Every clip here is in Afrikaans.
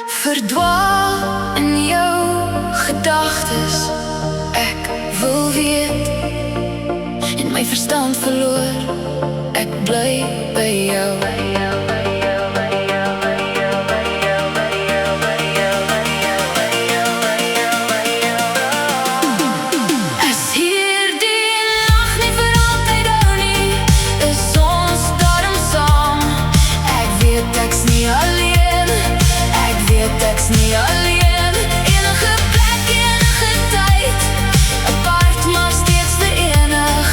Verdwaal in jou gedagtes. Ek wil weet en my verstand verloor. Ek bly by jou. As hierdie nag nie vir altyd hou nie, is ons daarom saam. Ek weet ek's nie alleen. Ek weet ek's nie alleen. Enige plek, enige tyd, apart maar steeds te enig.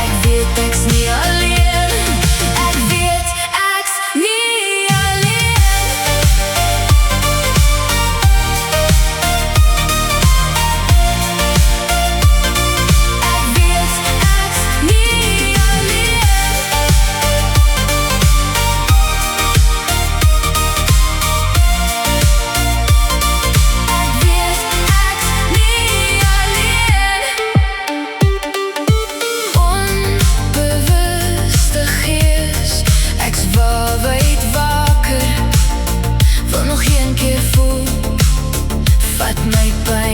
Ek weet ek's nie alleen. Ek weet ek's nie alleen. Ek weet ek's nie alleen. Ek weet ek's nie alleen. Onbewuste gees, ek's wyd wakker. Wil nog een keer voel, vat my pijn.